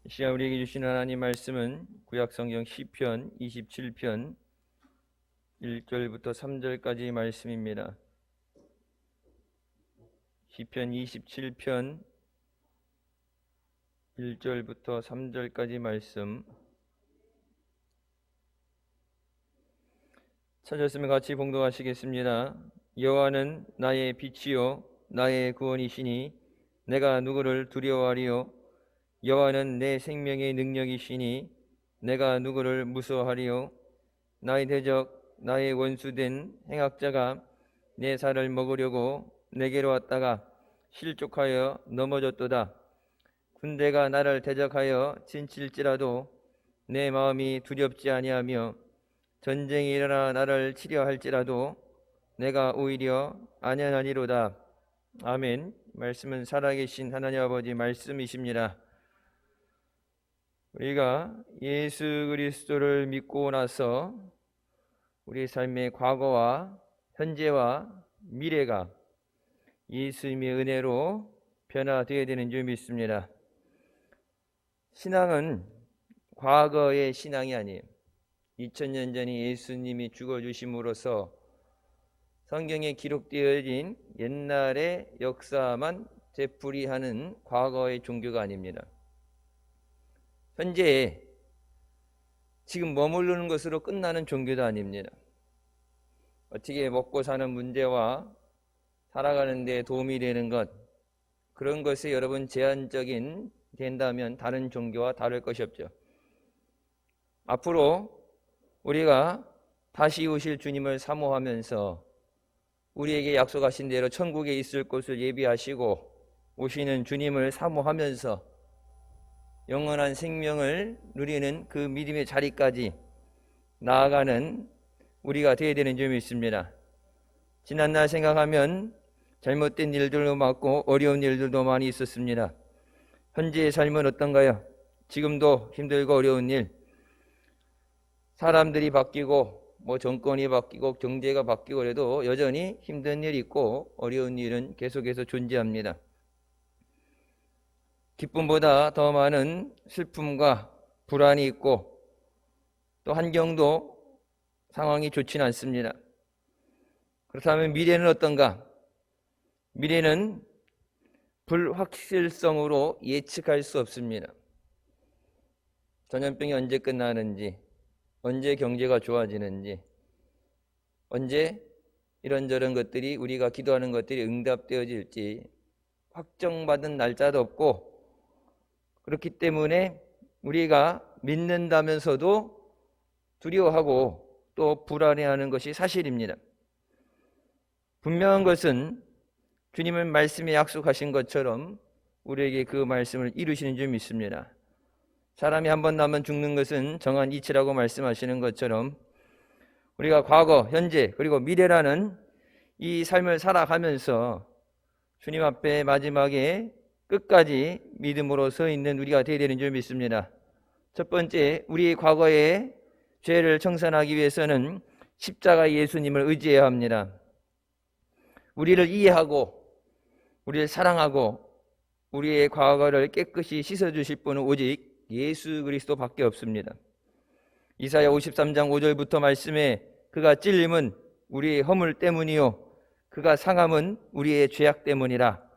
이 시간 우리에게 주신 하나님 말씀은 구약성경 시편 27편 1절부터 3절까지 말씀입니다. 시편 27편 1절부터 3절까지 말씀 찾았으면 같이 봉독하시겠습니다. 여호와는 나의 빛이요 나의 구원이시니 내가 누구를 두려워하리요. 여호와는 내 생명의 능력이시니 내가 누구를 무서워하리요. 나의 대적 나의 원수된 행악자가 내 살을 먹으려고 내게로 왔다가 실족하여 넘어졌도다. 군대가 나를 대적하여 진칠지라도 내 마음이 두렵지 아니하며 전쟁이 일어나 나를 치려 할지라도 내가 오히려 안연하리로다. 아멘. 말씀은 살아계신 하나님 아버지 말씀이십니다. 우리가 예수 그리스도를 믿고 나서 우리 삶의 과거와 현재와 미래가 예수님의 은혜로 변화되어야 되는 줄 믿습니다. 신앙은 과거의 신앙이 아니에요. 2000년 전에 예수님이 죽어주심으로써 성경에 기록되어진 옛날의 역사만 되풀이하는 과거의 종교가 아닙니다. 현재 지금 머무르는 것으로 끝나는 종교도 아닙니다. 어떻게 먹고 사는 문제와 살아가는 데 도움이 되는 것, 그런 것이 여러분 제한적인 된다면 다른 종교와 다를 것이 없죠. 앞으로 우리가 다시 오실 주님을 사모하면서 우리에게 약속하신 대로 천국에 있을 곳을 예비하시고 오시는 주님을 사모하면서 영원한 생명을 누리는 그 믿음의 자리까지 나아가는 우리가 되어야 되는 줄 믿습니다. 지난날 생각하면 잘못된 일들도 많고 어려운 일들도 많이 있었습니다. 현재의 삶은 어떤가요? 지금도 힘들고 어려운 일, 사람들이 바뀌고 정권이 바뀌고 경제가 바뀌고 그래도 여전히 힘든 일이 있고 어려운 일은 계속해서 존재합니다. 기쁨보다 더 많은 슬픔과 불안이 있고 또 환경도 상황이 좋지는 않습니다. 그렇다면 미래는 어떤가? 미래는 불확실성으로 예측할 수 없습니다. 전염병이 언제 끝나는지, 언제 경제가 좋아지는지, 언제 이런저런 것들이 우리가 기도하는 것들이 응답되어질지 확정받은 날짜도 없고, 그렇기 때문에 우리가 믿는다면서도 두려워하고 또 불안해하는 것이 사실입니다. 분명한 것은 주님은 말씀에 약속하신 것처럼 우리에게 그 말씀을 이루시는 줄 믿습니다. 사람이 한 번 나면 죽는 것은 정한 이치라고 말씀하시는 것처럼 우리가 과거, 현재 그리고 미래라는 이 삶을 살아가면서 주님 앞에 마지막에 끝까지 믿음으로 서 있는 우리가 되어야 되는 줄 믿습니다. 첫 번째, 우리 과거의 죄를 청산하기 위해서는 십자가 예수님을 의지해야 합니다. 우리를 이해하고 우리를 사랑하고 우리의 과거를 깨끗이 씻어주실 분은 오직 예수 그리스도밖에 없습니다. 이사야 53장 5절부터 말씀에 그가 찔림은 우리의 허물 때문이요 그가 상함은 우리의 죄악 때문이라.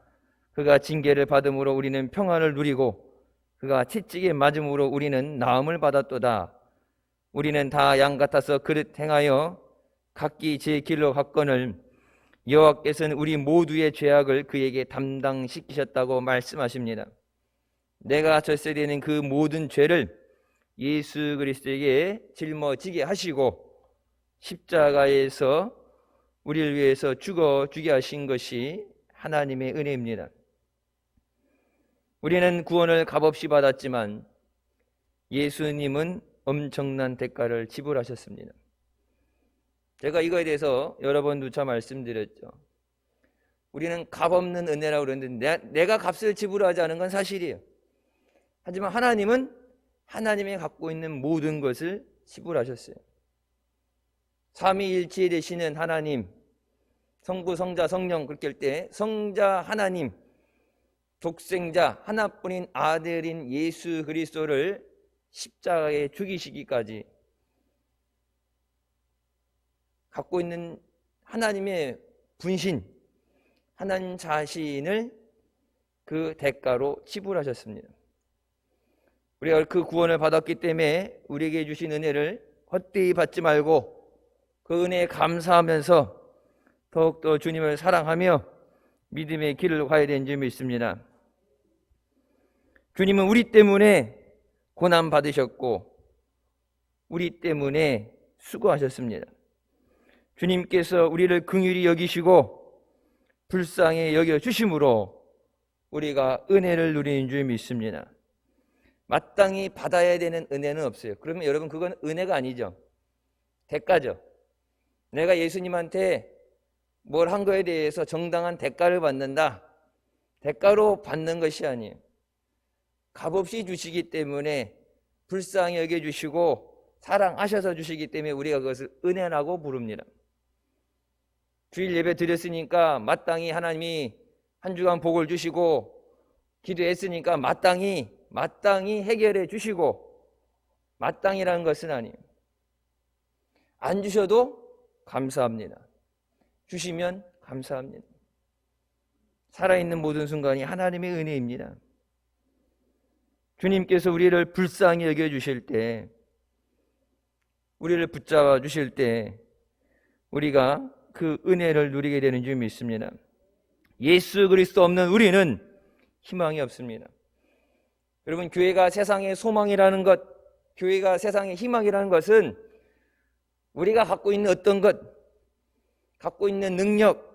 그가 징계를 받음으로 우리는 평안을 누리고 그가 채찍에 맞음으로 우리는 나음을 받았도다. 우리는 다 양 같아서 그릇 행하여 각기 제 길로 갔거늘 여호와께서는 우리 모두의 죄악을 그에게 담당시키셨다고 말씀하십니다. 내가 졌어야 되는 그 모든 죄를 예수 그리스도에게 짊어지게 하시고 십자가에서 우리를 위해서 죽게 하신 것이 하나님의 은혜입니다. 우리는 구원을 값없이 받았지만 예수님은 엄청난 대가를 지불하셨습니다. 제가 이거에 대해서 여러 번 누차 말씀드렸죠. 우리는 값없는 은혜라고 그러는데 내가 값을 지불하지 않은 건 사실이에요. 하지만 하나님은 하나님이 갖고 있는 모든 것을 지불하셨어요. 삼위일체 되시는 하나님, 성부, 성자, 성령 그렇게 할 때 성자 하나님 독생자 하나뿐인 아들인 예수 그리스도를 십자가에 죽이시기까지 갖고 있는 하나님의 분신, 하나님 자신을 그 대가로 지불하셨습니다. 우리가 그 구원을 받았기 때문에 우리에게 주신 은혜를 헛되이 받지 말고 그 은혜에 감사하면서 더욱더 주님을 사랑하며 믿음의 길을 가야 되는 줄 믿습니다. 주님은 우리 때문에 고난 받으셨고 우리 때문에 수고하셨습니다. 주님께서 우리를 긍휼히 여기시고 불쌍히 여겨주심으로 우리가 은혜를 누리는 줄 믿습니다. 마땅히 받아야 되는 은혜는 없어요. 그러면 여러분 그건 은혜가 아니죠. 대가죠. 내가 예수님한테 뭘 한 거에 대해서 정당한 대가를 받는다. 대가로 받는 것이 아니에요. 값없이 주시기 때문에 불쌍히 여겨주시고 사랑하셔서 주시기 때문에 우리가 그것을 은혜라고 부릅니다. 주일 예배 드렸으니까 마땅히 하나님이 한 주간 복을 주시고 기도했으니까 마땅히 해결해 주시고 마땅이라는 것은 아니에요. 안 주셔도 감사합니다. 주시면 감사합니다. 살아있는 모든 순간이 하나님의 은혜입니다. 주님께서 우리를 불쌍히 여겨주실 때, 우리를 붙잡아 주실 때 우리가 그 은혜를 누리게 되는 줄 믿습니다. 예수 그리스도 없는 우리는 희망이 없습니다. 여러분, 교회가 세상의 소망이라는 것, 교회가 세상의 희망이라는 것은 우리가 갖고 있는 어떤 것, 갖고 있는 능력,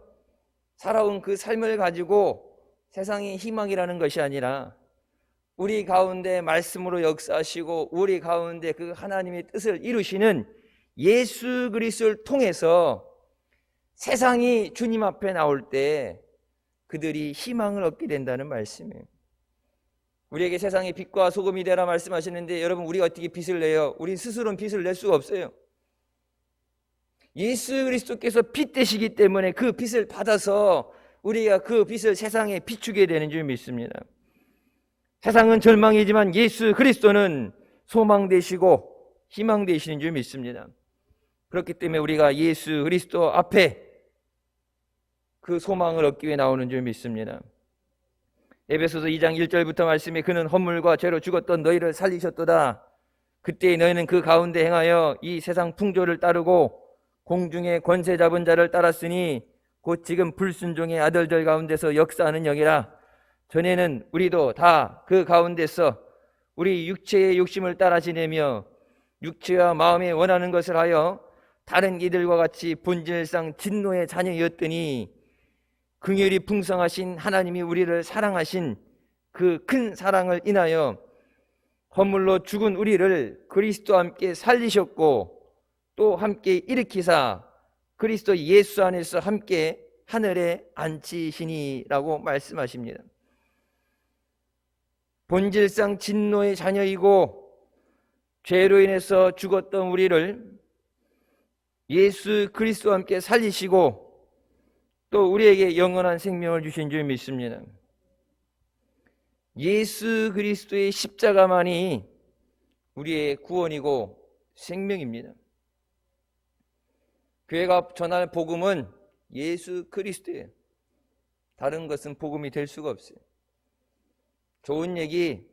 살아온 그 삶을 가지고 세상의 희망이라는 것이 아니라 우리 가운데 말씀으로 역사하시고 우리 가운데 그 하나님의 뜻을 이루시는 예수 그리스도를 통해서 세상이 주님 앞에 나올 때 그들이 희망을 얻게 된다는 말씀이에요. 우리에게 세상의 빛과 소금이 되라 말씀하시는데 여러분, 우리가 어떻게 빛을 내요? 우리 스스로는 빛을 낼 수가 없어요. 예수 그리스도께서 빛 되시기 때문에 그 빛을 받아서 우리가 그 빛을 세상에 비추게 되는 줄 믿습니다. 세상은 절망이지만 예수 그리스도는 소망 되시고 희망 되시는 줄 믿습니다. 그렇기 때문에 우리가 예수 그리스도 앞에 그 소망을 얻기 위해 나오는 줄 믿습니다. 에베소서 2장 1절부터 말씀에 그는 허물과 죄로 죽었던 너희를 살리셨도다. 그때 너희는 그 가운데 행하여 이 세상 풍조를 따르고 공중의 권세 잡은 자를 따랐으니 곧 지금 불순종의 아들들 가운데서 역사하는 영이라. 전에는 우리도 다 그 가운데서 우리 육체의 욕심을 따라 지내며 육체와 마음에 원하는 것을 하여 다른 이들과 같이 본질상 진노의 자녀였더니 긍휼이 풍성하신 하나님이 우리를 사랑하신 그 큰 사랑을 인하여 허물로 죽은 우리를 그리스도와 함께 살리셨고 또 함께 일으키사 그리스도 예수 안에서 함께 하늘에 앉히시니라고 말씀하십니다. 본질상 진노의 자녀이고 죄로 인해서 죽었던 우리를 예수 그리스도와 함께 살리시고 또 우리에게 영원한 생명을 주신 줄 믿습니다. 예수 그리스도의 십자가만이 우리의 구원이고 생명입니다. 교회가 전할 복음은 예수 그리스도예요. 다른 것은 복음이 될 수가 없어요. 좋은 얘기,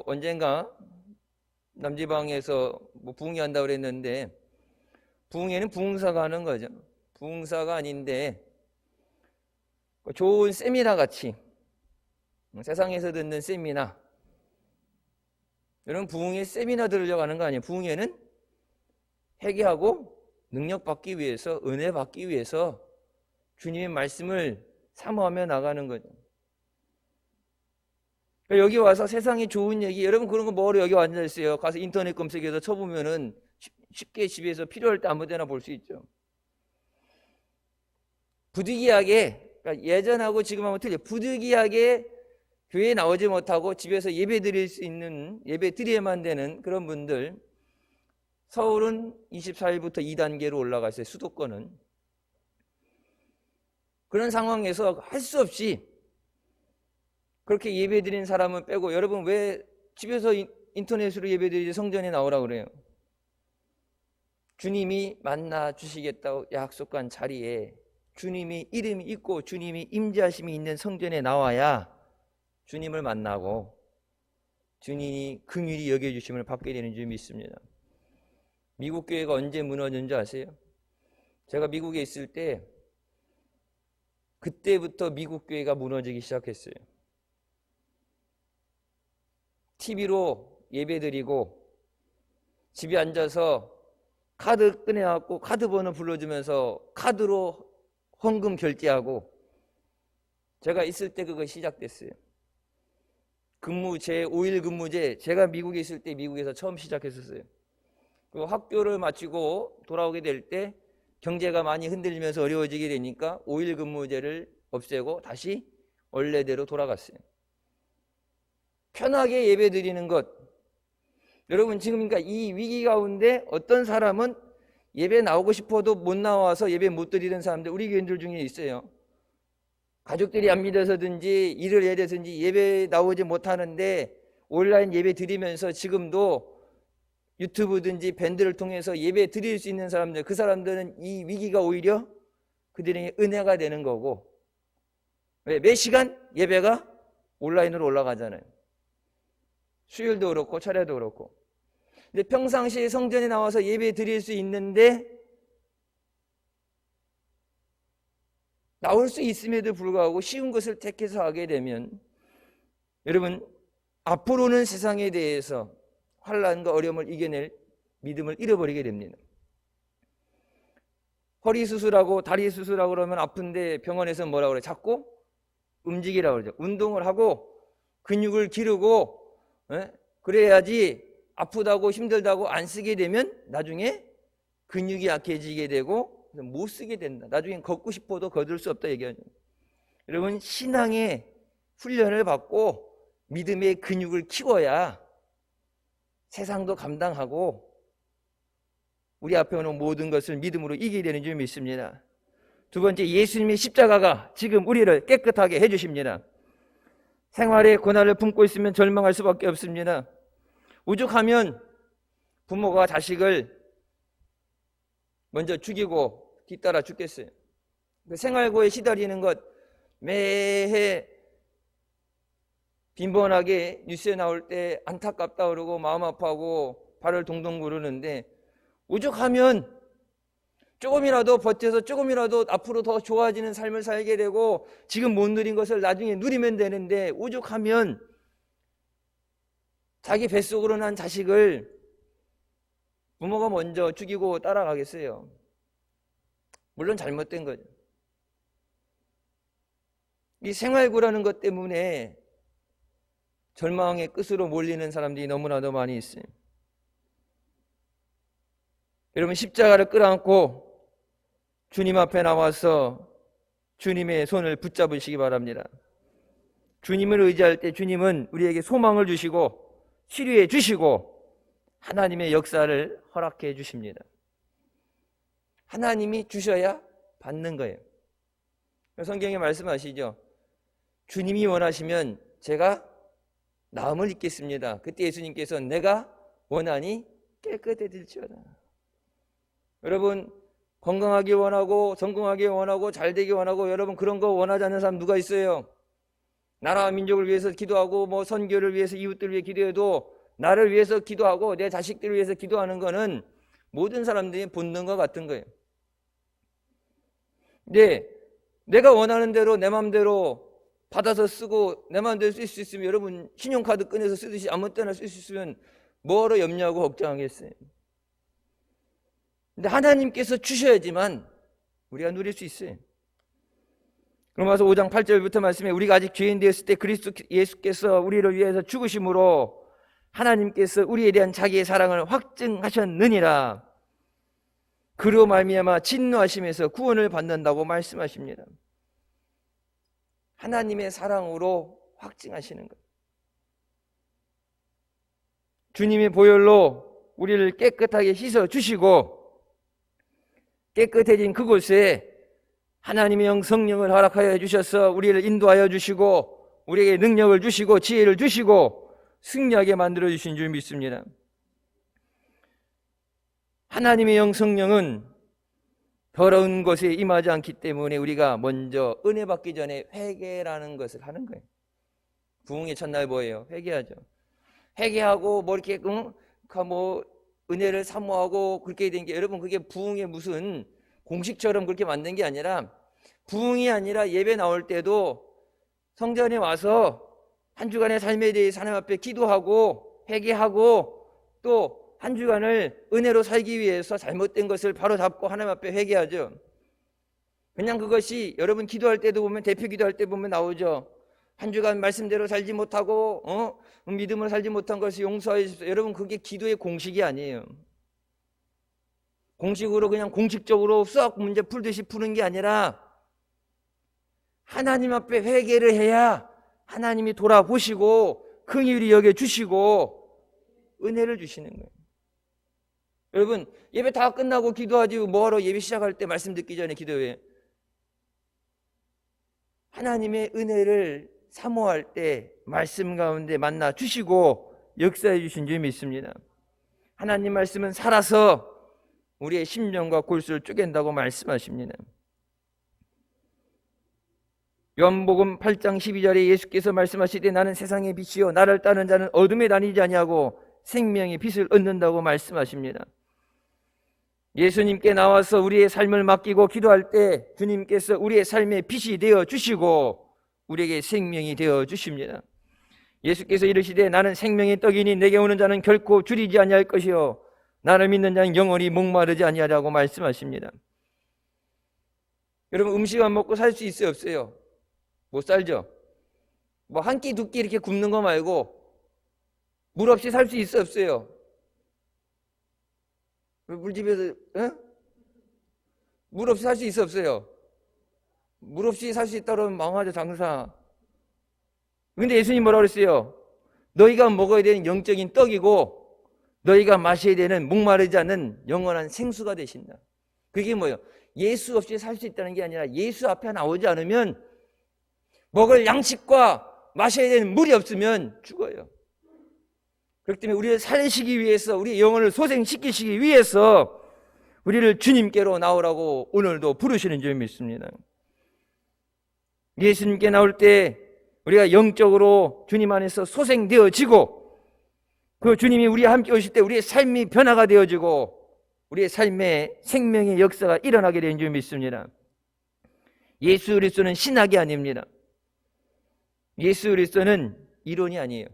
언젠가 남지방에서 부흥회한다고 그랬는데 부흥회는 부흥사가 하는 거죠. 부흥사가 아닌데 좋은 세미나 같이 세상에서 듣는 세미나, 여러분 부흥회 세미나 들으려고 하는 거 아니에요. 부흥회는 회개하고 능력 받기 위해서, 은혜 받기 위해서 주님의 말씀을 사모하며 나가는 거죠. 여기 와서 세상에 좋은 얘기, 여러분 그런 거 뭐하러 여기 앉아있어요? 가서 인터넷 검색해서 쳐보면은 쉽게 집에서 필요할 때 아무 데나 볼 수 있죠. 부득이하게, 그러니까 예전하고 지금하고 틀려, 부득이하게 교회에 나오지 못하고 집에서 예배 드릴 수 있는, 예배 드려야만 되는 그런 분들, 서울은 24일부터 2단계로 올라갔어요. 수도권은. 그런 상황에서 할 수 없이 그렇게 예배드리는 사람은 빼고 여러분 왜 집에서 인터넷으로 예배드리지 성전에 나오라고 그래요? 주님이 만나 주시겠다고 약속한 자리에 주님이 이름이 있고 주님이 임재하심이 있는 성전에 나와야 주님을 만나고 주님이 긍휼히 여겨주심을 받게 되는 줄 믿습니다. 미국 교회가 언제 무너진 줄 아세요? 제가 미국에 있을 때 그때부터 미국 교회가 무너지기 시작했어요. TV로 예배드리고 집에 앉아서 카드 꺼내갖고 카드 번호 불러주면서 카드로 헌금 결제하고 제가 있을 때 그거 시작됐어요. 근무제 5일 근무제 제가 미국에 있을 때 미국에서 처음 시작했었어요. 그 학교를 마치고 돌아오게 될 때 경제가 많이 흔들리면서 어려워지게 되니까 5일 근무제를 없애고 다시 원래대로 돌아갔어요. 편하게 예배드리는 것. 여러분 지금 그러니까 이 위기 가운데 어떤 사람은 예배 나오고 싶어도 못 나와서 예배 못 드리는 사람들 우리 교인들 중에 있어요. 가족들이 안 믿어서든지 일을 해야 돼서든지 예배 나오지 못하는데 온라인 예배 드리면서 지금도 유튜브든지 밴드를 통해서 예배 드릴 수 있는 사람들, 그 사람들은 이 위기가 오히려 그들에게 은혜가 되는 거고, 왜? 매 시간 예배가 온라인으로 올라가잖아요. 수요일도 그렇고 차례도 그렇고. 근데 평상시에 성전에 나와서 예배 드릴 수 있는데 나올 수 있음에도 불구하고 쉬운 것을 택해서 하게 되면 여러분 앞으로는 세상에 대해서 환난과 어려움을 이겨낼 믿음을 잃어버리게 됩니다. 허리 수술하고 다리 수술하고 그러면 아픈데 병원에서 뭐라고 그래? 자꾸 움직이라고 그러죠. 운동을 하고 근육을 기르고 그래야지 아프다고 힘들다고 안 쓰게 되면 나중에 근육이 약해지게 되고 못 쓰게 된다. 나중에 걷고 싶어도 걷을 수 없다 얘기하죠. 여러분 신앙의 훈련을 받고 믿음의 근육을 키워야 세상도 감당하고 우리 앞에 오는 모든 것을 믿음으로 이기게 되는 줄 믿습니다. 두 번째, 예수님의 십자가가 지금 우리를 깨끗하게 해주십니다. 생활에 고난을 품고 있으면 절망할 수밖에 없습니다. 오죽하면 부모가 자식을 먼저 죽이고 뒤따라 죽겠어요. 그 생활고에 시달리는 것 매해 빈번하게 뉴스에 나올 때 안타깝다 그러고 마음 아파하고 발을 동동 구르는데 오죽하면 조금이라도 버텨서 조금이라도 앞으로 더 좋아지는 삶을 살게 되고 지금 못 누린 것을 나중에 누리면 되는데 오죽하면 자기 뱃속으로 난 자식을 부모가 먼저 죽이고 따라가겠어요. 물론 잘못된 거죠. 이 생활고라는 것 때문에 절망의 끝으로 몰리는 사람들이 너무나도 많이 있어요. 여러분 십자가를 끌어안고 주님 앞에 나와서 주님의 손을 붙잡으시기 바랍니다. 주님을 의지할 때 주님은 우리에게 소망을 주시고 치료해 주시고 하나님의 역사를 허락해 주십니다. 하나님이 주셔야 받는 거예요. 성경에 말씀하시죠. 주님이 원하시면 제가 나음을 입겠습니다. 그때 예수님께서 내가 원하니 깨끗해질지어다. 여러분 건강하기 원하고 성공하기 원하고 잘되기 원하고 여러분 그런 거 원하지 않는 사람 누가 있어요? 나라와 민족을 위해서 기도하고 뭐 선교를 위해서 이웃들을 위해 기도해도 나를 위해서 기도하고 내 자식들을 위해서 기도하는 거는 모든 사람들이 본능과 같은 거예요. 근데 내가 원하는 대로 내 마음대로 받아서 쓰고 내 마음대로 쓸 수 있으면 여러분 신용카드 꺼내서 쓰듯이 아무 때나 쓸 수 있으면 뭐하러 염려하고 걱정하겠어요? 근데 하나님께서 주셔야지만 우리가 누릴 수 있어요. 로마서 5장 8절부터 말씀에 우리가 아직 죄인 되었을 때 그리스도 예수께서 우리를 위해서 죽으심으로 하나님께서 우리에 대한 자기의 사랑을 확증하셨느니라. 그로 말미암아 진노하심에서 구원을 받는다고 말씀하십니다. 하나님의 사랑으로 확증하시는 것. 주님의 보혈로 우리를 깨끗하게 씻어 주시고 깨끗해진 그곳에 하나님의 영 성령을 허락하여 주셔서 우리를 인도하여 주시고 우리에게 능력을 주시고 지혜를 주시고 승리하게 만들어 주신 줄 믿습니다. 하나님의 영 성령은 더러운 것에 임하지 않기 때문에 우리가 먼저 은혜 받기 전에 회개라는 것을 하는 거예요. 부흥의 첫날 뭐예요? 회개하죠. 회개하고 뭐 이렇게 뭐 은혜를 사모하고 그렇게 된 게, 여러분 그게 부흥의 무슨 공식처럼 그렇게 만든 게 아니라, 부흥이 아니라 예배 나올 때도 성전에 와서 한 주간의 삶에 대해서 하나님 앞에 기도하고 회개하고 또 한 주간을 은혜로 살기 위해서 잘못된 것을 바로 잡고 하나님 앞에 회개하죠. 그냥 그것이 여러분 기도할 때도 보면, 대표 기도할 때 보면 나오죠. 한 주간 말씀대로 살지 못하고 믿음으로 살지 못한 것을 용서해 주십시오. 여러분 그게 기도의 공식이 아니에요. 공식으로 그냥 공식적으로 썩 문제 풀듯이 푸는 게 아니라 하나님 앞에 회개를 해야 하나님이 돌아보시고 긍휼히 여겨주시고 은혜를 주시는 거예요. 여러분 예배 다 끝나고 기도하지 뭐하러 예배 시작할 때 말씀 듣기 전에 기도해? 하나님의 은혜를 사모할 때 말씀 가운데 만나 주시고 역사해 주신 줄 믿습니다. 하나님 말씀은 살아서 우리의 심령과 골수를 쪼갠다고 말씀하십니다. 요한복음 8장 12절에 예수께서 말씀하시되 나는 세상의 빛이요 나를 따르는 자는 어둠에 다니지 아니하고 생명의 빛을 얻는다고 말씀하십니다. 예수님께 나와서 우리의 삶을 맡기고 기도할 때 주님께서 우리의 삶의 빛이 되어 주시고 우리에게 생명이 되어 주십니다. 예수께서 이르시되 나는 생명의 떡이니 내게 오는 자는 결코 줄이지 아니할 것이요 나를 믿는 자는 영원히 목마르지 아니하리라고 말씀하십니다. 여러분 음식만 먹고 살 수 있어요 없어요? 못 살죠. 뭐 한 끼 두 끼 이렇게 굶는 거 말고 물 없이 살 수 있어요 없어요? 물집에서 물 없이 살 수 있어 없어요? 물 없이 살 수 있다 그러면 망하죠 장사. 근데 예수님 뭐라고 그랬어요? 너희가 먹어야 되는 영적인 떡이고 너희가 마셔야 되는 목마르지 않는 영원한 생수가 되신다. 그게 뭐예요? 예수 없이 살 수 있다는 게 아니라 예수 앞에 나오지 않으면, 먹을 양식과 마셔야 되는 물이 없으면 죽어요. 그렇기 때문에 우리를 살리시기 위해서, 우리의 영혼을 소생시키시기 위해서 우리를 주님께로 나오라고 오늘도 부르시는 줄 믿습니다. 예수님께 나올 때 우리가 영적으로 주님 안에서 소생되어지고, 그 주님이 우리와 함께 오실 때 우리의 삶이 변화가 되어지고 우리의 삶에 생명의 역사가 일어나게 되는 줄 믿습니다. 예수 그리스도는 신학이 아닙니다. 예수 그리스도는 이론이 아니에요.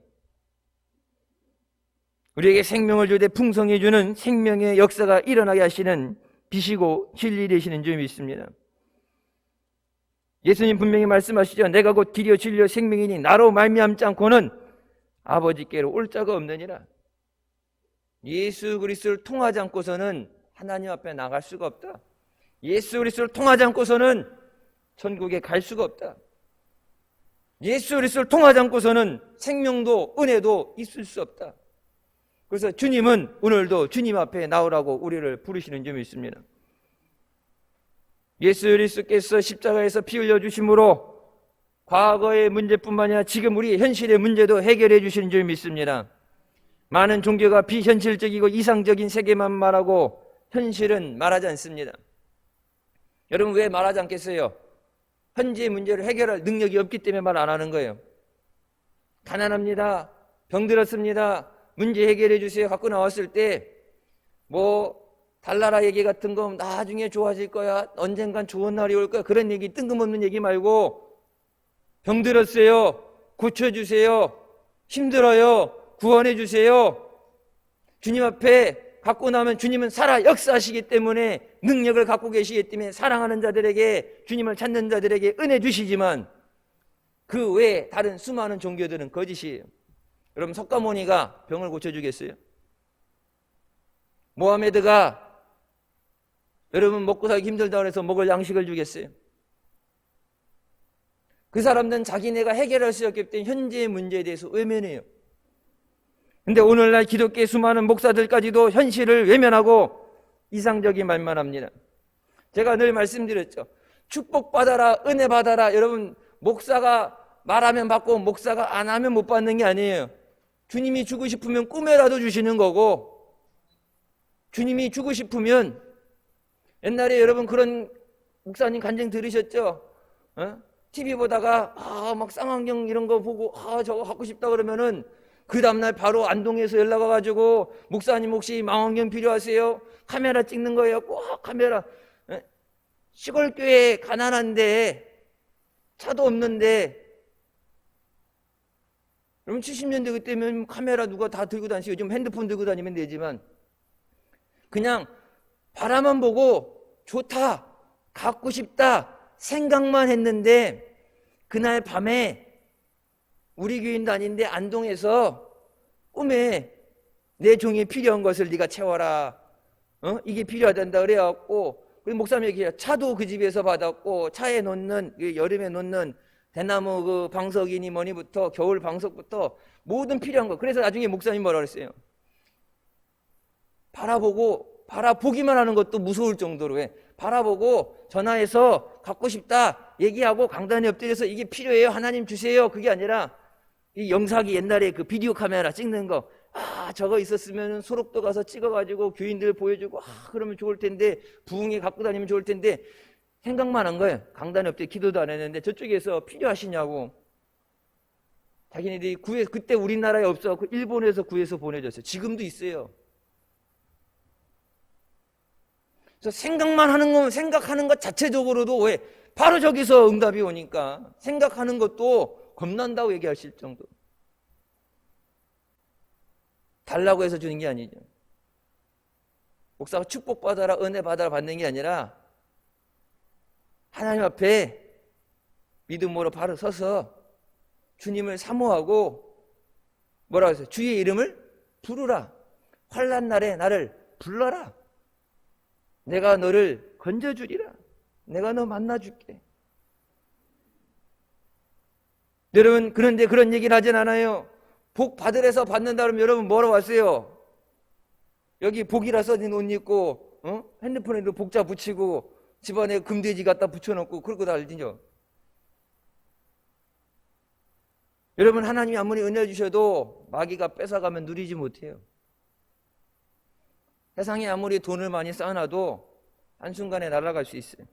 우리에게 생명을 주되 풍성해 주는 생명의 역사가 일어나게 하시는 빛이고 진리 되시는 줄 믿습니다. 예수님 분명히 말씀하시죠. 내가 곧 길이요 진리요 생명이니 나로 말미암지 않고는 아버지께로 올 자가 없느니라. 예수 그리스도를 통하지 않고서는 하나님 앞에 나갈 수가 없다. 예수 그리스도를 통하지 않고서는 천국에 갈 수가 없다. 예수 그리스도를 통하지 않고서는 생명도 은혜도 있을 수 없다. 그래서 주님은 오늘도 주님 앞에 나오라고 우리를 부르시는 점이 있습니다. 예수 그리스도께서 십자가에서 피 흘려 주심으로 과거의 문제뿐만 아니라 지금 우리 현실의 문제도 해결해 주시는 줄 믿습니다. 많은 종교가 비현실적이고 이상적인 세계만 말하고 현실은 말하지 않습니다. 여러분 왜 말하지 않겠어요? 현재의 문제를 해결할 능력이 없기 때문에 말 안 하는 거예요. 가난합니다. 병들었습니다. 문제 해결해 주세요. 갖고 나왔을 때 뭐 달나라 얘기 같은 거 나중에 좋아질 거야. 언젠간 좋은 날이 올 거야. 그런 얘기, 뜬금없는 얘기 말고 병들었어요. 고쳐주세요. 힘들어요. 구원해 주세요. 주님 앞에 갖고 나면 주님은 살아 역사하시기 때문에, 능력을 갖고 계시기 때문에 사랑하는 자들에게, 주님을 찾는 자들에게 은혜 주시지만 그 외에 다른 수많은 종교들은 거짓이에요. 여러분 석가모니가 병을 고쳐주겠어요? 모하메드가 여러분 먹고 살기 힘들다고 해서 먹을 양식을 주겠어요? 그 사람들은 자기네가 해결할 수 없기 때문에 현재의 문제에 대해서 외면해요. 근데 오늘날 기독교의 수많은 목사들까지도 현실을 외면하고 이상적인 말만 합니다. 제가 늘 말씀드렸죠. 축복받아라, 은혜 받아라. 여러분 목사가 말하면 받고 목사가 안 하면 못 받는 게 아니에요. 주님이 주고 싶으면 꿈에라도 주시는 거고, 주님이 주고 싶으면, 옛날에 여러분 그런 목사님 간증 들으셨죠? TV 보다가 막 쌍안경 이런 거 보고 저거 갖고 싶다 그러면은 그 다음날 바로 안동에서 연락 와가지고 목사님 혹시 망원경 필요하세요? 카메라 찍는 거예요. 꼭 카메라. 시골 교회 가난한데 차도 없는데, 여러분 70년대 그때면 카메라 누가 다 들고 다니시고 요즘 핸드폰 들고 다니면 되지만 그냥 바라만 보고 좋다, 갖고 싶다 생각만 했는데, 그날 밤에 우리 교인도 아닌데 안동에서 꿈에 내 종이 필요한 것을 네가 채워라, 이게 필요하단다 그래갖고, 우리 목사님 얘기해요. 차도 그 집에서 받았고, 차에 놓는 여름에 놓는 대나무 그 방석이니 뭐니부터 겨울 방석부터 모든 필요한 거. 그래서 나중에 목사님 뭐라 그랬어요? 바라보기만 하는 것도 무서울 정도로 해. 바라보고 전화해서 갖고 싶다 얘기하고 강단에 엎드려서 이게 필요해요, 하나님 주세요, 그게 아니라 이 영상이 옛날에 그 비디오 카메라 찍는 거, 저거 있었으면 소록도 가서 찍어가지고 교인들 보여주고 그러면 좋을 텐데, 부흥에 갖고 다니면 좋을 텐데 생각만 한 거예요. 강단에 엎드려 기도도 안 했는데 저쪽에서 필요하시냐고. 자기네들이 그때 우리나라에 없어서 일본에서 구해서 보내줬어요. 지금도 있어요. 그래서 생각만 하는 거, 생각하는 것 자체적으로도 왜 바로 저기서 응답이 오니까 생각하는 것도 겁난다고 얘기하실 정도. 달라고 해서 주는 게 아니죠. 목사가 축복받아라, 은혜 받아라 받는 게 아니라 하나님 앞에 믿음으로 바로 서서 주님을 사모하고 뭐라고 했어요? 주의 이름을 부르라. 환난 날에 나를 불러라. 내가 너를 건져주리라. 내가 너 만나줄게. 여러분, 그런데 그런 얘기를 하진 않아요. 복 받으래서 받는다 그러면 여러분 뭐라고 하세요? 여기 복이라 써진 옷 입고 핸드폰에도 복자 붙이고 집안에 금돼지 갖다 붙여놓고 그러고 다니죠. 여러분, 하나님이 아무리 은혜 주셔도 마귀가 뺏어가면 누리지 못해요. 세상에 아무리 돈을 많이 쌓아놔도 한순간에 날아갈 수 있어요.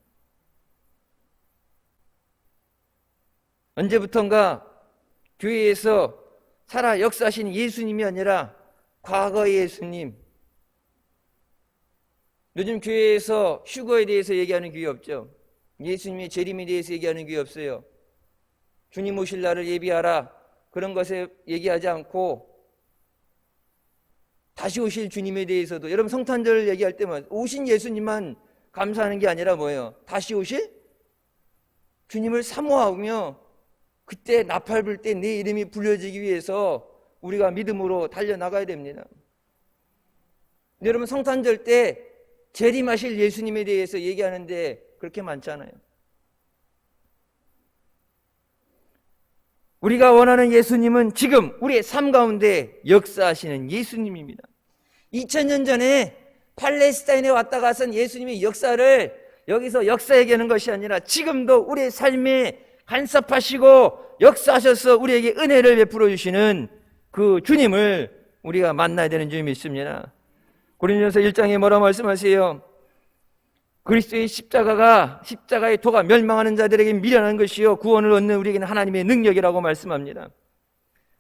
언제부턴가 교회에서 살아 역사하신 예수님이 아니라 과거의 예수님. 요즘 교회에서 휴거에 대해서 얘기하는 교회 없죠. 예수님의 재림에 대해서 얘기하는 교회 없어요. 주님 오실 날을 예비하라, 그런 것에 얘기하지 않고 다시 오실 주님에 대해서도, 여러분 성탄절 얘기할 때만 오신 예수님만 감사하는 게 아니라 뭐예요? 다시 오실 주님을 사모하며 그때 나팔 불 때 내 이름이 불려지기 위해서 우리가 믿음으로 달려나가야 됩니다. 여러분 성탄절 때 재림하실 예수님에 대해서 얘기하는데 그렇게 많잖아요. 우리가 원하는 예수님은 지금 우리의 삶 가운데 역사하시는 예수님입니다. 2000년 전에 팔레스타인에 왔다 가선 예수님의 역사를 여기서 역사 얘기하는 것이 아니라 지금도 우리의 삶에 간섭하시고 역사하셔서 우리에게 은혜를 베풀어 주시는 그 주님을 우리가 만나야 되는 줄 믿습니다. 고린도전서 1장에 뭐라 말씀하세요? 그리스도의 십자가의 도가 멸망하는 자들에게 미련한 것이요 구원을 얻는 우리에게는 하나님의 능력이라고 말씀합니다.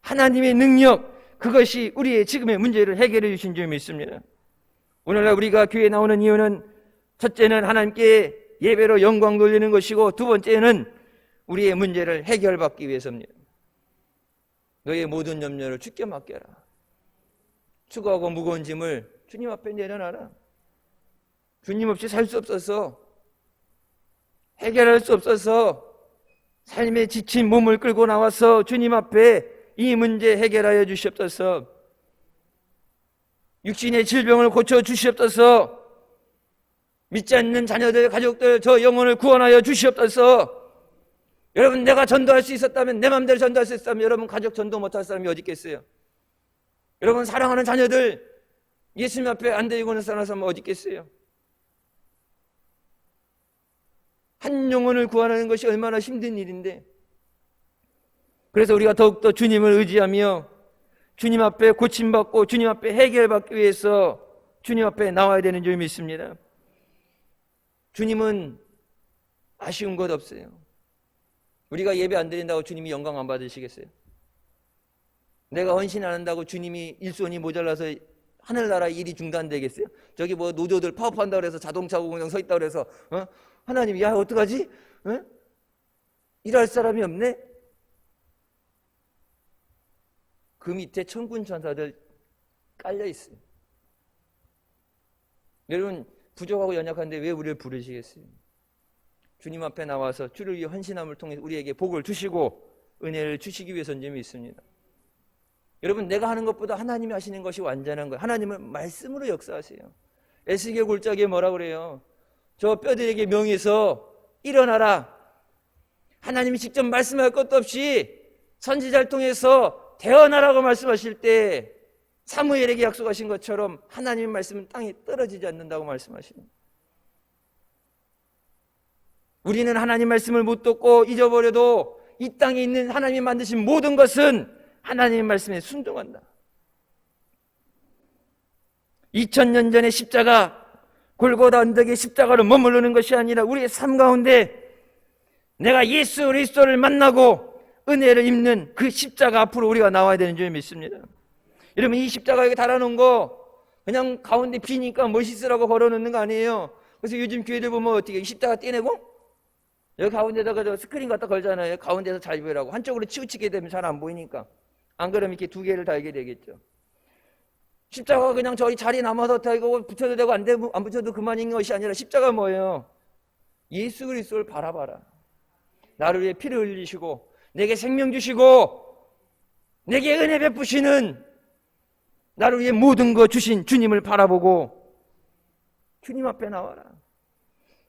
하나님의 능력, 그것이 우리의 지금의 문제를 해결해 주신 줄 믿습니다. 오늘날 우리가 교회에 나오는 이유는 첫째는 하나님께 예배로 영광 돌리는 것이고, 두 번째는 우리의 문제를 해결받기 위해서입니다. 너의 모든 염려를 주께 맡겨라. 수고하고 무거운 짐을 주님 앞에 내려놔라. 주님 없이 살 수 없어서, 해결할 수 없어서 삶에 지친 몸을 끌고 나와서 주님 앞에 이 문제 해결하여 주시옵소서. 육신의 질병을 고쳐 주시옵소서. 믿지 않는 자녀들, 가족들, 저 영혼을 구원하여 주시옵소서. 여러분, 내가 전도할 수 있었다면, 내 마음대로 전도할 수 있었다면 여러분 가족 전도 못할 사람이 어디 있겠어요? 여러분 사랑하는 자녀들 예수님 앞에 안 데리고 있는 사람 어디 있겠어요? 한 영혼을 구원하는 것이 얼마나 힘든 일인데, 그래서 우리가 더욱더 주님을 의지하며 주님 앞에 고침받고 주님 앞에 해결받기 위해서 주님 앞에 나와야 되는 줄 믿습니다. 주님은 아쉬운 것 없어요. 우리가 예배 안 드린다고 주님이 영광 안 받으시겠어요? 내가 헌신 안 한다고 주님이 일손이 모자라서 하늘나라 일이 중단되겠어요? 저기 뭐 노조들 파업한다고 그래서 자동차 공장 서 있다고 그래서 하나님 야 어떡하지? 일할 사람이 없네? 그 밑에 천군 천사들 깔려 있어요. 여러분 부족하고 연약한데 왜 우리를 부르시겠어요? 주님 앞에 나와서 주를 위해 헌신함을 통해 우리에게 복을 주시고 은혜를 주시기 위해서인 점이 있습니다. 여러분 내가 하는 것보다 하나님이 하시는 것이 완전한 거예요. 하나님은 말씀으로 역사하세요. 에스겔 골짜기에 뭐라 그래요? 저 뼈들에게 명해서 일어나라. 하나님이 직접 말씀할 것도 없이 선지자를 통해서 태어나라고 말씀하실 때 사무엘에게 약속하신 것처럼 하나님의 말씀은 땅에 떨어지지 않는다고 말씀하십니다. 우리는 하나님 말씀을 못 듣고 잊어버려도 이 땅에 있는 하나님이 만드신 모든 것은 하나님의 말씀에 순종한다. 2000년 전의 십자가, 골고다 언덕의 십자가로 머무르는 것이 아니라 우리의 삶 가운데 내가 예수 그리스도를 만나고 은혜를 입는 그 십자가 앞으로 우리가 나와야 되는 줄 믿습니다. 여러분 이 십자가 여기 달아놓은 거 그냥 가운데 비니까 멋있으라고 걸어놓는 거 아니에요. 그래서 요즘 교회들 보면 어떻게 십자가 떼내고 여기 가운데다가 저 스크린 갖다 걸잖아요. 가운데서 잘 보이라고. 한쪽으로 치우치게 되면 잘 안 보이니까. 안 그러면 이렇게 두 개를 달게 되겠죠. 십자가가 그냥 저희 자리에 남아서 다 이거 붙여도 되고 안 붙여도 그만인 것이 아니라 십자가 뭐예요? 예수 그리스도를 바라봐라. 나를 위해 피를 흘리시고 내게 생명 주시고 내게 은혜 베푸시는 나를 위해 모든 거 주신 주님을 바라보고 주님 앞에 나와라.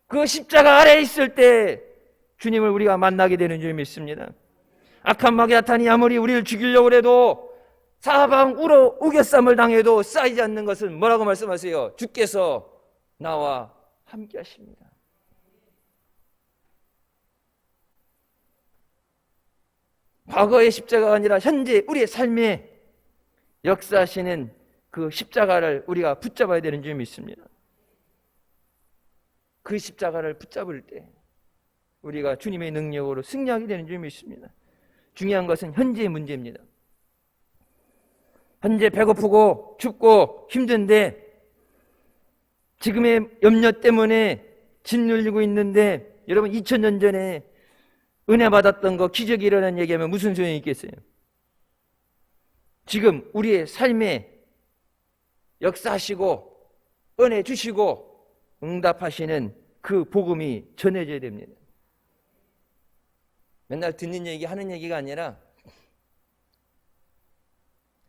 그 십자가 아래에 있을 때 주님을 우리가 만나게 되는 줄 믿습니다. 악한 마귀아탄이 아무리 우리를 죽이려고 해도 사방 우러 우겨쌈을 당해도 쌓이지 않는 것은 뭐라고 말씀하세요? 주께서 나와 함께 하십니다. 과거의 십자가가 아니라 현재 우리의 삶에 역사하시는 그 십자가를 우리가 붙잡아야 되는 줄 믿습니다. 그 십자가를 붙잡을 때 우리가 주님의 능력으로 승리하게 되는 줄 믿습니다. 중요한 것은 현재의 문제입니다. 현재 배고프고 춥고 힘든데 지금의 염려 때문에 짓눌리고 있는데 여러분 2000년 전에 은혜 받았던 거 기적이 일어난 얘기하면 무슨 소용이 있겠어요? 지금 우리의 삶에 역사하시고 은혜 주시고 응답하시는 그 복음이 전해져야 됩니다. 맨날 듣는 얘기 하는 얘기가 아니라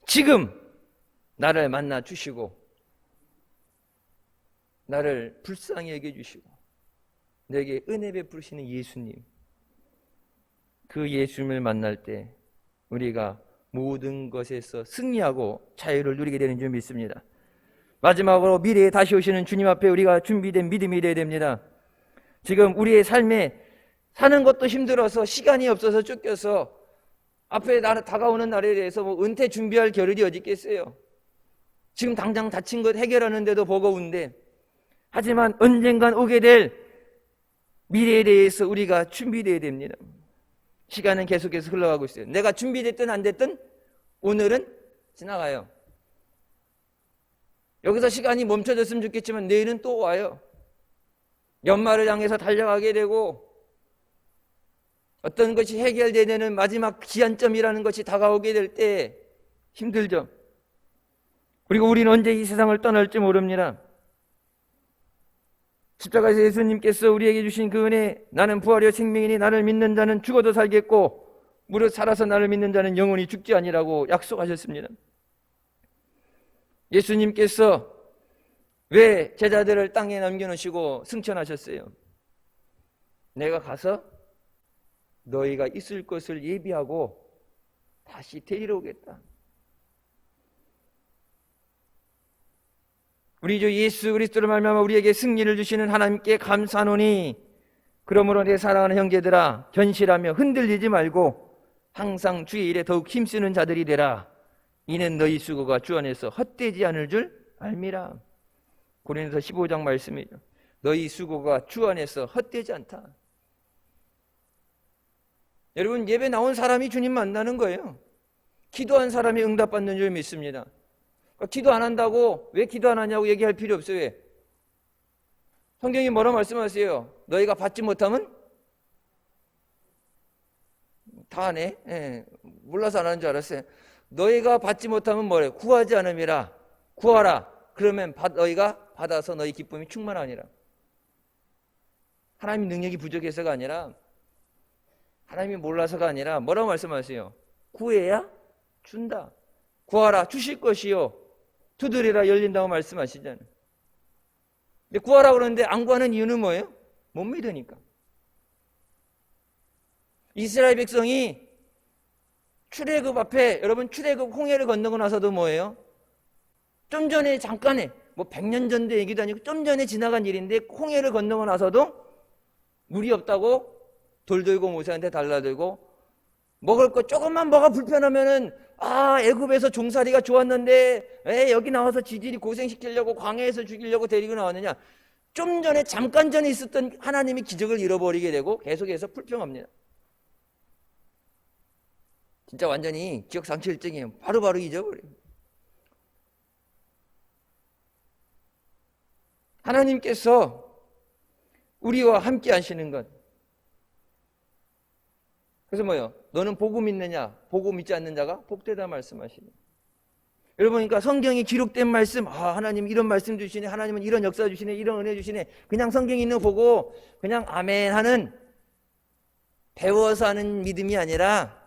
지금 나를 만나 주시고 나를 불쌍히 여겨주시고 내게 은혜 베푸시는 예수님, 그 예수님을 만날 때 우리가 모든 것에서 승리하고 자유를 누리게 되는 줄 믿습니다. 마지막으로 미래에 다시 오시는 주님 앞에 우리가 준비된 믿음이 되어야 됩니다. 지금 우리의 삶에 사는 것도 힘들어서 시간이 없어서 쫓겨서 앞에 다가오는 날에 대해서 뭐 은퇴 준비할 겨를이 어디 있겠어요. 지금 당장 다친 것 해결하는데도 버거운데 하지만 언젠간 오게 될 미래에 대해서 우리가 준비되어야 됩니다. 시간은 계속해서 흘러가고 있어요. 내가 준비됐든 안 됐든 오늘은 지나가요. 여기서 시간이 멈춰졌으면 좋겠지만 내일은 또 와요. 연말을 향해서 달려가게 되고 어떤 것이 해결되는 마지막 기한점이라는 것이 다가오게 될 때 힘들죠. 그리고 우리는 언제 이 세상을 떠날지 모릅니다. 십자가에서 예수님께서 우리에게 주신 그 은혜, 나는 부활이요 생명이니 나를 믿는 자는 죽어도 살겠고 무릇 살아서 나를 믿는 자는 영원히 죽지 아니라고 약속하셨습니다. 예수님께서 왜 제자들을 땅에 남겨놓으시고 승천하셨어요? 내가 가서 너희가 있을 것을 예비하고 다시 데리러 오겠다. 우리 주 예수 그리스도를 말미암아 우리에게 승리를 주시는 하나님께 감사하노니 그러므로 내 사랑하는 형제들아 견실하며 흔들리지 말고 항상 주의 일에 더욱 힘쓰는 자들이 되라. 이는 너희 수고가 주 안에서 헛되지 않을 줄 알미라. 고린도서 15장 말씀이죠. 너희 수고가 주 안에서 헛되지 않다. 여러분, 예배 나온 사람이 주님 만나는 거예요. 기도한 사람이 응답받는 줄 믿습니다. 그러니까 기도 안 한다고 왜 기도 안 하냐고 얘기할 필요 없어요. 왜? 성경이 뭐라 말씀하세요? 너희가 받지 못하면 다 하네. 예, 몰라서 안 하는 줄 알았어요. 너희가 받지 못하면 뭐래? 구하지 않음이라. 구하라. 그러면 너희가 받아서 너희 기쁨이 충만하니라. 하나님 능력이 부족해서가 아니라, 하나님이 몰라서가 아니라 뭐라고 말씀하세요? 구해야 준다. 구하라 주실 것이요 두드리라 열린다고 말씀하시잖아요. 근데 구하라 그러는데 안 구하는 이유는 뭐예요? 못 믿으니까. 이스라엘 백성이 출애굽 앞에, 여러분, 출애굽 홍해를 건너고 나서도 뭐예요? 좀 전에 잠깐에, 뭐 100년 전대 얘기도 아니고 좀 전에 지나간 일인데 홍해를 건너고 나서도 물이 없다고 돌 들고 모세한테 달라들고, 먹을 거 조금만 뭐가 불편하면은 애굽에서 종살이가 좋았는데 왜 여기 나와서 지질이 고생시키려고 광야에서 죽이려고 데리고 나왔느냐. 좀 전에 잠깐 전에 있었던 하나님의 기적을 잃어버리게 되고 계속해서 불평합니다. 진짜 완전히 기억상실증이에요. 바로바로 잊어버려요. 하나님께서 우리와 함께 하시는 것. 그래서 뭐예요? 너는 복음 있느냐? 복음 믿지 않는 자가 복되다 말씀하시네. 여러분, 그러니까 성경이 기록된 말씀, 하나님 이런 말씀 주시네, 하나님은 이런 역사 주시네, 이런 은혜 주시네, 그냥 성경 있는 거 보고 그냥 아멘 하는, 배워서 하는 믿음이 아니라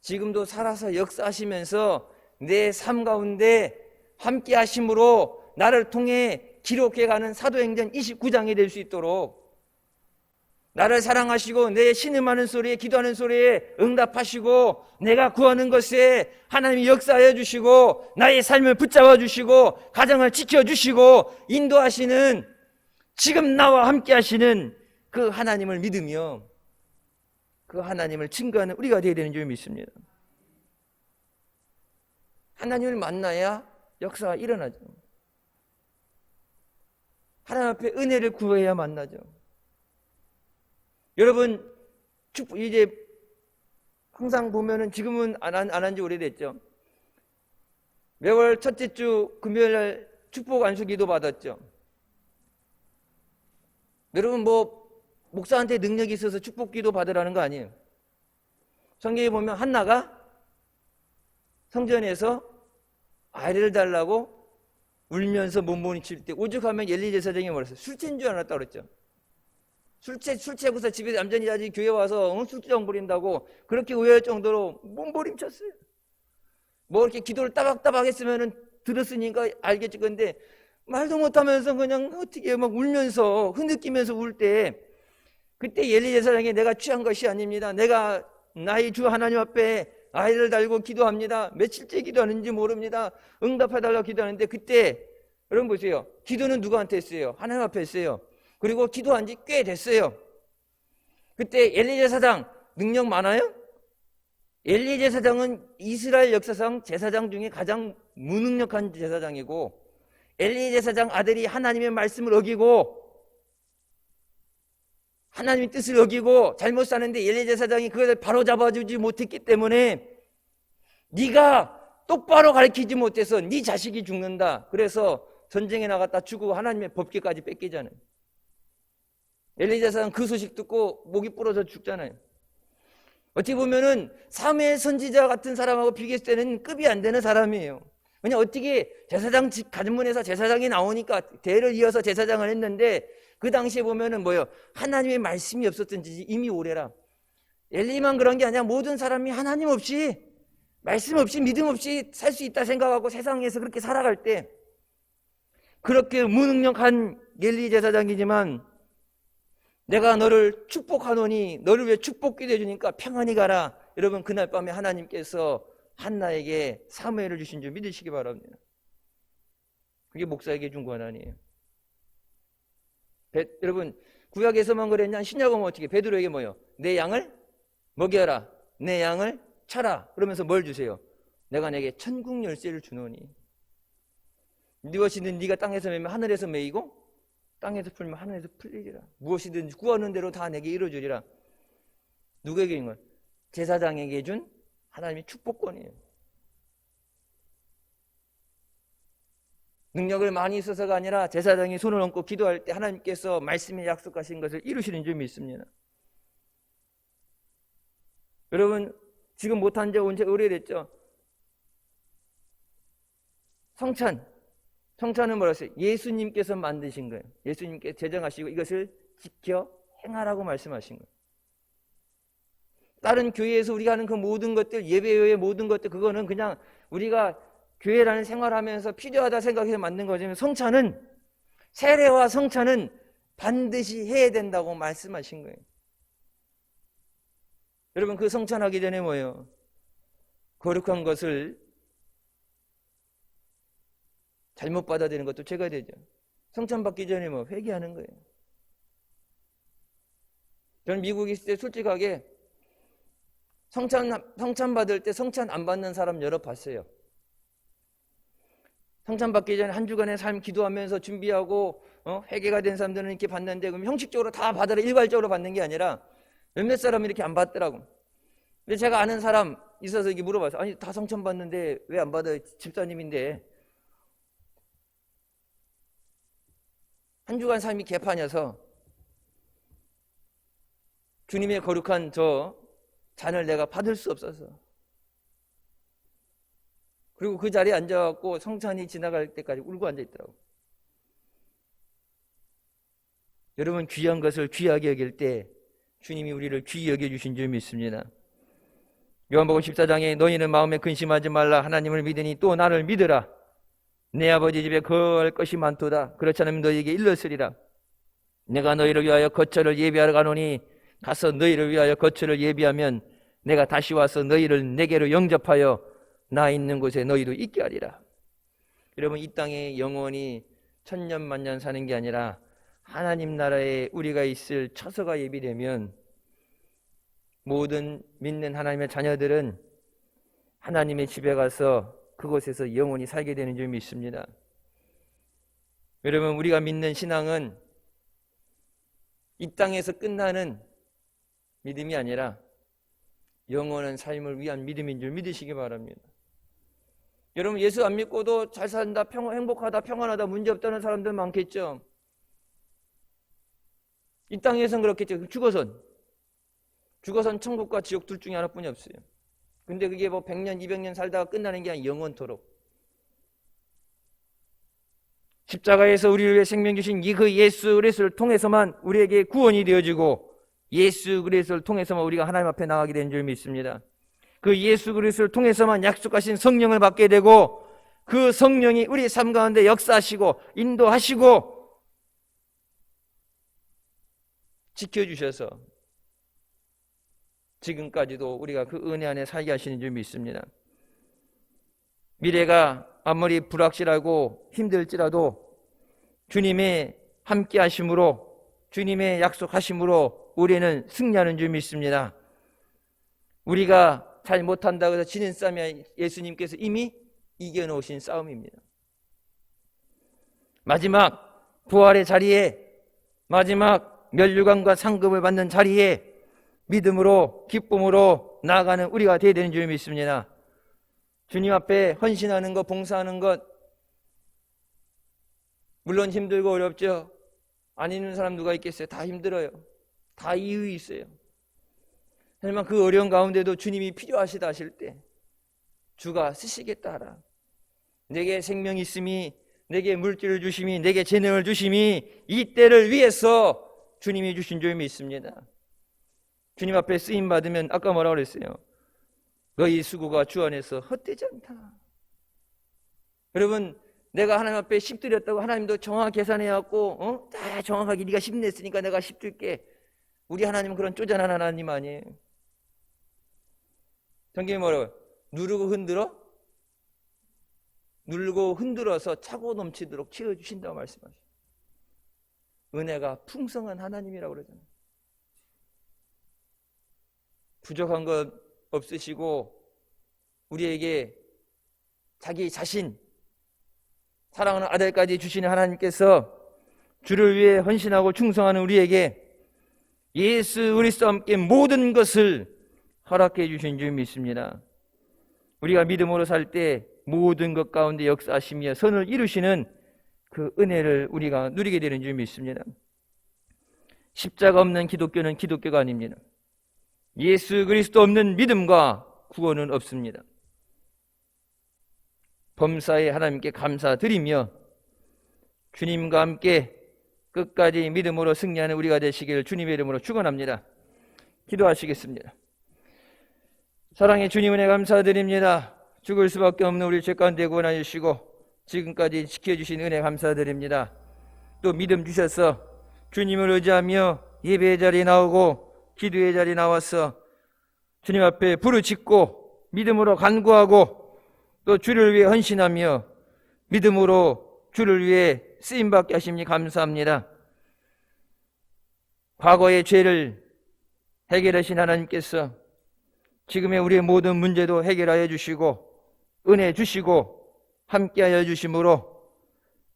지금도 살아서 역사하시면서 내 삶 가운데 함께 하심으로 나를 통해 기록해가는 사도행전 29장이 될 수 있도록, 나를 사랑하시고 내 신음하는 소리에, 기도하는 소리에 응답하시고 내가 구하는 것에 하나님이 역사하여 주시고 나의 삶을 붙잡아 주시고 가정을 지켜주시고 인도하시는, 지금 나와 함께 하시는 그 하나님을 믿으며 그 하나님을 증거하는 우리가 되어야 되는 줄 믿습니다. 하나님을 만나야 역사가 일어나죠. 하나님 앞에 은혜를 구해야 만나죠. 여러분, 이제 항상 보면은, 지금은 안 한 지 오래됐죠. 매월 첫째 주 금요일 날 축복 안수 기도 받았죠. 여러분, 뭐 목사한테 능력이 있어서 축복 기도 받으라는 거 아니에요. 성경에 보면 한나가 성전에서 아이를 달라고 울면서 몸부림칠 때 오죽하면 엘리 제사장이 뭐랬어요? 술 취한 줄 알았다 그랬죠. 술 취하고서 집에 얌전히 자지 교회 와서 술주정 부린다고 그렇게 오해할 정도로 몸부림쳤어요. 뭐 이렇게 기도를 따박따박 했으면은 들었으니까 알겠지. 근데 말도 못하면서 그냥 어떻게 막 울면서 흐느끼면서 울 때, 그때 엘리 제사장이 내가 취한 것이 아닙니다. 내가 나의 주 하나님 앞에 아이를 달고 기도합니다. 며칠째 기도하는지 모릅니다. 응답해달라고 기도하는데, 그때 여러분 보세요. 기도는 누구한테 했어요? 하나님 앞에 했어요. 그리고 기도한 지 꽤 됐어요. 그때 엘리 제사장 능력 많아요? 엘리 제사장은 이스라엘 역사상 제사장 중에 가장 무능력한 제사장이고, 엘리 제사장 아들이 하나님의 말씀을 어기고 하나님의 뜻을 어기고 잘못 사는데 엘리 제사장이 그것을 바로 잡아주지 못했기 때문에, 네가 똑바로 가르치지 못해서 네 자식이 죽는다. 그래서 전쟁에 나갔다 죽고 하나님의 법궤까지 뺏기잖아요. 엘리 제사장 그 소식 듣고 목이 부러져 죽잖아요. 어떻게 보면은 사무엘 선지자 같은 사람하고 비교했을 때는 급이 안 되는 사람이에요. 그냥 어떻게 제사장 가문에서 제사장이 나오니까 대를 이어서 제사장을 했는데, 그 당시에 보면은 뭐예요? 하나님의 말씀이 없었던지 이미 오래라. 엘리만 그런 게 아니라 모든 사람이 하나님 없이, 말씀 없이, 믿음 없이 살 수 있다 생각하고 세상에서 그렇게 살아갈 때, 그렇게 무능력한 엘리 제사장이지만 내가 너를 축복하노니 너를 왜 축복기도 해주니까 평안히 가라. 여러분, 그날 밤에 하나님께서 한나에게 사무엘을 주신 줄 믿으시기 바랍니다. 그게 목사에게 준 권한이에요. 여러분, 구약에서만 그랬냐? 신약은 어떻게? 베드로에게 뭐요? 내 양을 먹여라. 내 양을 쳐라. 그러면서 뭘 주세요? 내가 내게 천국 열쇠를 주노니. 무엇이든 네가 땅에서 매면 하늘에서 매이고 땅에서 풀면 하늘에서 풀리리라. 무엇이든 구하는 대로 다 내게 이루어주리라. 누구에게 준 건? 제사장에게 준 하나님의 축복권이에요. 능력을 많이 써서가 아니라 제사장이 손을 얹고 기도할 때 하나님께서 말씀에 약속하신 것을 이루시는 줄 믿습니다. 여러분, 지금 못한 지 언제 오래됐죠? 성찬은 뭐라 했어요? 예수님께서 만드신 거예요. 예수님께서 제정하시고 이것을 지켜 행하라고 말씀하신 거예요. 다른 교회에서 우리가 하는 그 모든 것들, 예배의 모든 것들, 그거는 그냥 우리가 교회라는 생활하면서 필요하다 생각해서 만든 거지만 성찬은, 세례와 성찬은 반드시 해야 된다고 말씀하신 거예요. 여러분, 그 성찬하기 전에 뭐예요? 거룩한 것을 잘못 받아들이는 것도 죄가 되죠. 성찬 받기 전에 뭐 회개하는 거예요. 저는 미국에 있을 때 솔직하게 성찬 받을 때 성찬 안 받는 사람 여러 봤어요. 성찬 받기 전에 한 주간의 삶 기도하면서 준비하고 회개가 된 사람들은 이렇게 받는데, 그럼 형식적으로 다 받아라 일괄적으로 받는 게 아니라 몇몇 사람이 이렇게 안 받더라고. 근데 제가 아는 사람 있어서 이렇게 물어봤어요. 아니, 다 성찬 받는데 왜 안 받아요? 집사님인데. 한 주간 삶이 개판이어서 주님의 거룩한 저 잔을 내가 받을 수 없어서. 그리고 그 자리에 앉아갖고 성찬이 지나갈 때까지 울고 앉아있더라고. 여러분, 귀한 것을 귀하게 여길 때 주님이 우리를 귀히 여겨주신 줄 믿습니다. 요한복음 14장에 너희는 마음에 근심하지 말라. 하나님을 믿으니 또 나를 믿으라. 내 아버지 집에 거할 것이 많도다. 그렇지 않으면 너희에게 일렀으리라. 내가 너희를 위하여 거처를 예비하러 가노니 가서 너희를 위하여 거처를 예비하면 내가 다시 와서 너희를 내게로 영접하여 나 있는 곳에 너희도 있게 하리라. 여러분, 이 땅에 영원히 천년 만년 사는 게 아니라 하나님 나라에 우리가 있을 처소가 예비되면 모든 믿는 하나님의 자녀들은 하나님의 집에 가서 그곳에서 영원히 살게 되는 줄 믿습니다. 여러분, 우리가 믿는 신앙은 이 땅에서 끝나는 믿음이 아니라 영원한 삶을 위한 믿음인 줄 믿으시기 바랍니다. 여러분, 예수 안 믿고도 잘 산다, 행복하다, 평안하다, 문제없다는 사람들 많겠죠. 이 땅에서는 그렇겠죠. 죽어선 천국과 지옥 둘 중에 하나뿐이 없어요. 근데 그게 뭐 100년, 200년 살다가 끝나는 게 아니라 영원토록. 십자가에서 우리를 위해 생명 주신 그 예수 그리스도를 통해서만 우리에게 구원이 되어지고, 예수 그리스도를 통해서만 우리가 하나님 앞에 나가게 된 줄 믿습니다. 그 예수 그리스도를 통해서만 약속하신 성령을 받게 되고, 그 성령이 우리 삶 가운데 역사하시고 인도하시고 지켜주셔서 지금까지도 우리가 그 은혜 안에 살게 하시는 줄 믿습니다. 미래가 아무리 불확실하고 힘들지라도 주님의 함께 하심으로, 주님의 약속하심으로 우리는 승리하는 줄 믿습니다. 우리가 잘 못한다고 해서 지는 싸움이 예수님께서 이미 이겨놓으신 싸움입니다. 마지막 부활의 자리에, 마지막 멸류관과 상급을 받는 자리에 믿음으로, 기쁨으로 나아가는 우리가 되어야 되는 줄 믿습니다. 주님 앞에 헌신하는 것, 봉사하는 것, 물론 힘들고 어렵죠. 안 있는 사람 누가 있겠어요? 다 힘들어요. 다 이유 있어요. 하지만 그 어려운 가운데도 주님이 필요하시다 하실 때 주가 쓰시겠다 하라. 내게 생명이 있음이, 내게 물질을 주심이, 내게 재능을 주심이 이 때를 위해서 주님이 주신 줄 믿습니다. 주님 앞에 쓰임 받으면 아까 뭐라고 그랬어요? 너희 수고가 주 안에서 헛되지 않다. 여러분, 내가 하나님 앞에 10 드렸다고 하나님도 정확히 계산해갖고 다 정확하게 네가 10 냈으니까 내가 10 줄게. 우리 하나님은 그런 쪼잔한 하나님 아니에요. 성경이 뭐라고요? 누르고 흔들어서 차고 넘치도록 채워주신다고 말씀하시죠. 은혜가 풍성한 하나님이라고 그러잖아요. 부족한 것 없으시고 우리에게 자기 자신, 사랑하는 아들까지 주시는 하나님께서 주를 위해 헌신하고 충성하는 우리에게 예수 그리스도와 함께 모든 것을 허락해 주신 줄 믿습니다. 우리가 믿음으로 살 때 모든 것 가운데 역사하시며 선을 이루시는 그 은혜를 우리가 누리게 되는 줄 믿습니다. 십자가 없는 기독교는 기독교가 아닙니다. 예수 그리스도 없는 믿음과 구원은 없습니다. 범사에 하나님께 감사드리며 주님과 함께 끝까지 믿음으로 승리하는 우리가 되시기를 주님의 이름으로 축원합니다. 기도하시겠습니다. 사랑의 주님 은혜 감사드립니다. 죽을 수밖에 없는 우리 죄 가운데 구원하여 주시고 지금까지 지켜주신 은혜 감사드립니다. 또 믿음 주셔서 주님을 의지하며 예배의 자리에 나오고 기도의 자리에 나와서 주님 앞에 부르짖고 믿음으로 간구하고 또 주를 위해 헌신하며 믿음으로 주를 위해 쓰임받게 하심니 감사합니다. 과거의 죄를 해결하신 하나님께서 지금의 우리의 모든 문제도 해결하여 주시고 은혜 주시고 함께하여 주심으로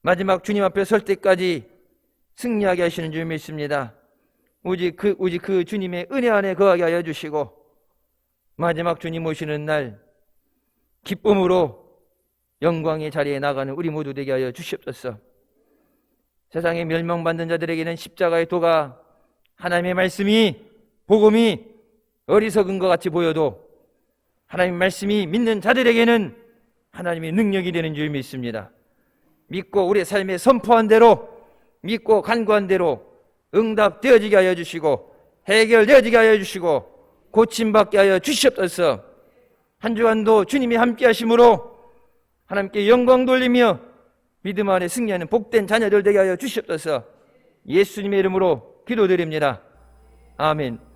마지막 주님 앞에 설 때까지 승리하게 하시는 줄 믿습니다. 오직 그 주님의 은혜 안에 거하게 하여 주시고 마지막 주님 오시는 날 기쁨으로 영광의 자리에 나가는 우리 모두 되게 하여 주시옵소서. 세상에 멸망받는 자들에게는 십자가의 도가 하나님의 말씀이 복음이 어리석은 것 같이 보여도 하나님의 말씀이 믿는 자들에게는 하나님의 능력이 되는 줄 믿습니다. 믿고 우리의 삶에 선포한 대로 믿고 간구한 대로 응답되어지게 하여 주시고 해결되어지게 하여 주시고 고침받게 하여 주시옵소서. 한 주간도 주님이 함께 하심으로 하나님께 영광 돌리며 믿음 안에 승리하는 복된 자녀들 되게 하여 주시옵소서. 예수님의 이름으로 기도드립니다. 아멘.